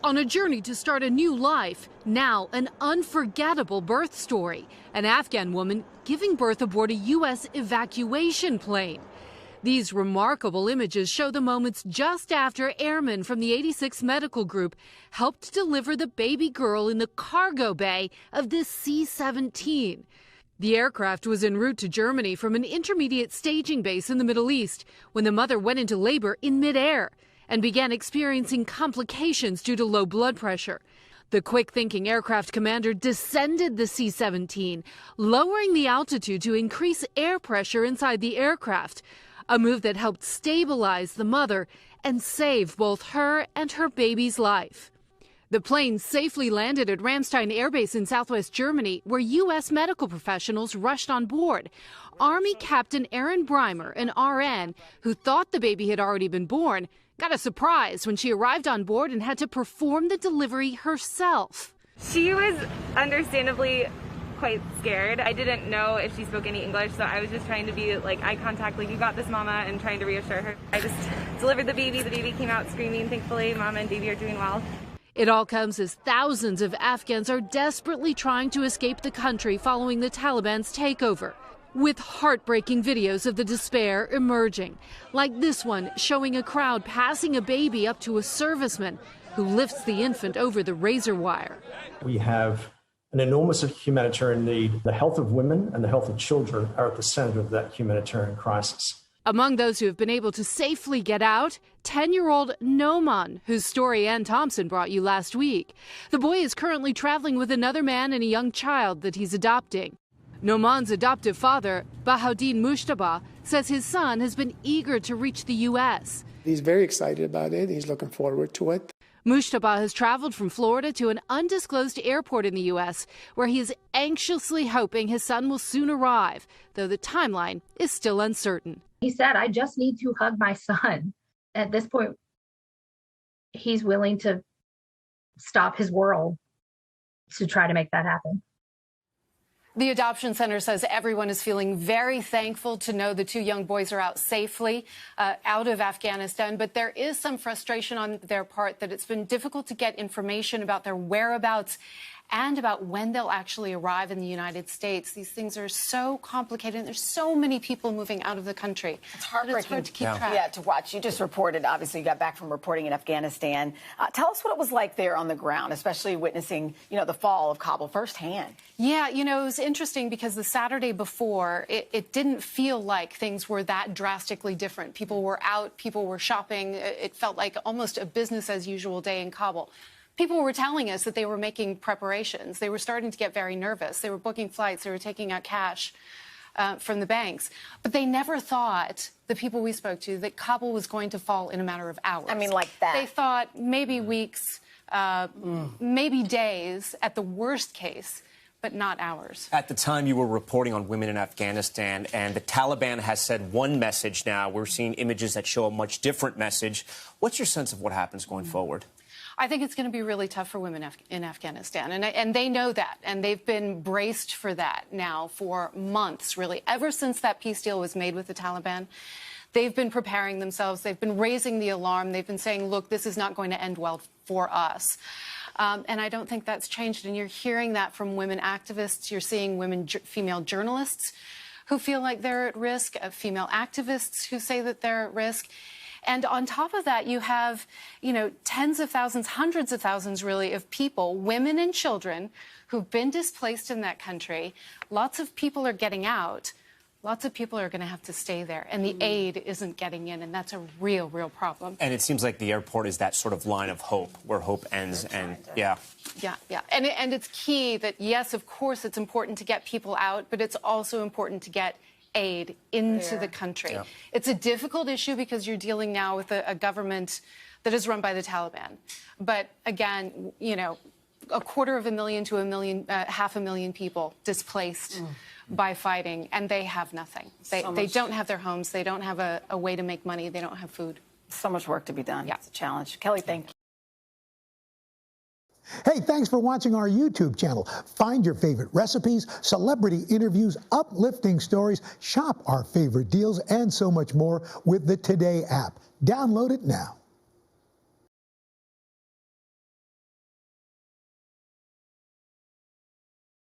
On a journey to start a new life, now an unforgettable birth story. An Afghan woman giving birth aboard a U.S. evacuation plane. These remarkable images show the moments just after airmen from the 86th Medical Group helped deliver the baby girl in the cargo bay of this C-17. The aircraft was en route to Germany from an intermediate staging base in the Middle East when the mother went into labor in midair and began experiencing complications due to low blood pressure. The quick-thinking aircraft commander descended the C-17, lowering the altitude to increase air pressure inside the aircraft, a move that helped stabilize the mother and save both her and her baby's life. The plane safely landed at Ramstein Air Base in southwest Germany, where U.S. medical professionals rushed on board. Army Captain Aaron Breimer, an RN, who thought the baby had already been born, got a surprise when she arrived on board and had to perform the delivery herself. She was understandably quite scared. I didn't know if she spoke any English, so I was just trying to be like eye contact, like, you got this, mama, and trying to reassure her. I just delivered the baby. The baby came out screaming. Thankfully, mama and baby are doing well. It all comes as thousands of Afghans are desperately trying to escape the country following the Taliban's takeover, with heartbreaking videos of the despair emerging, like this one showing a crowd passing a baby up to a serviceman who lifts the infant over the razor wire. We have an enormous humanitarian need. The health of women and the health of children are at the center of that humanitarian crisis. Among those who have been able to safely get out, 10-year-old Noman, whose story Ann Thompson brought you last week. The boy is currently traveling with another man and a young child that he's adopting. Noman's adoptive father, Bahauddin Mushtaba, says his son has been eager to reach the U.S. He's very excited about it. He's looking forward to it. Mushtaba has traveled from Florida to an undisclosed airport in the U.S., where he is anxiously hoping his son will soon arrive, though the timeline is still uncertain. He said, I just need to hug my son. At this point, he's willing to stop his world to try to make that happen. The adoption center says everyone is feeling very thankful to know the two young boys are out safely out of Afghanistan. But there is some frustration on their part that it's been difficult to get information about their whereabouts and about when they'll actually arrive in the United States. These things are so complicated, and there's so many people moving out of the country. It's heartbreaking. It's hard to keep track. Yeah, to watch. You just reported, obviously, you got back from reporting in Afghanistan. Tell us what it was like there on the ground, especially witnessing, the fall of Kabul firsthand. Yeah, it was interesting because the Saturday before, it didn't feel like things were that drastically different. People were out, people were shopping. It felt like almost a business-as-usual day in Kabul. People were telling us that they were making preparations. They were starting to get very nervous. They were booking flights. They were taking out cash from the banks. But they never thought, the people we spoke to, that Kabul was going to fall in a matter of hours. I mean, like that. They thought maybe weeks, maybe days at the worst case, but not hours. At the time, you were reporting on women in Afghanistan, and the Taliban has said one message now. We're seeing images that show a much different message. What's your sense of what happens going forward? I think it's going to be really tough for women in Afghanistan, and they know that, and they've been braced for that now for months, really. Ever since that peace deal was made with the Taliban, they've been preparing themselves. They've been raising the alarm. They've been saying, look, this is not going to end well for us. And I don't think that's changed, and you're hearing that from women activists. You're seeing female journalists who feel like they're at risk, female activists who say that they're at risk. And on top of that, you have, tens of thousands, hundreds of thousands, really, of people, women and children, who've been displaced in that country. Lots of people are getting out. Lots of people are going to have to stay there. And the aid isn't getting in. And that's a real, real problem. And it seems like the airport is that sort of line of hope, where hope ends. And yeah. And it's key that, yes, of course, it's important to get people out, but it's also important to get aid into the country. Yeah. It's a difficult issue because you're dealing now with a government that is run by the Taliban. But again, 250,000 to 500,000 people displaced by fighting, and they have nothing. They don't have their homes. They don't have a way to make money. They don't have food. So much work to be done. Yeah. It's a challenge. Kelly, thank you. Hey, thanks for watching our YouTube channel. Find your favorite recipes, celebrity interviews, uplifting stories, shop our favorite deals, and so much more with the Today app. Download it now.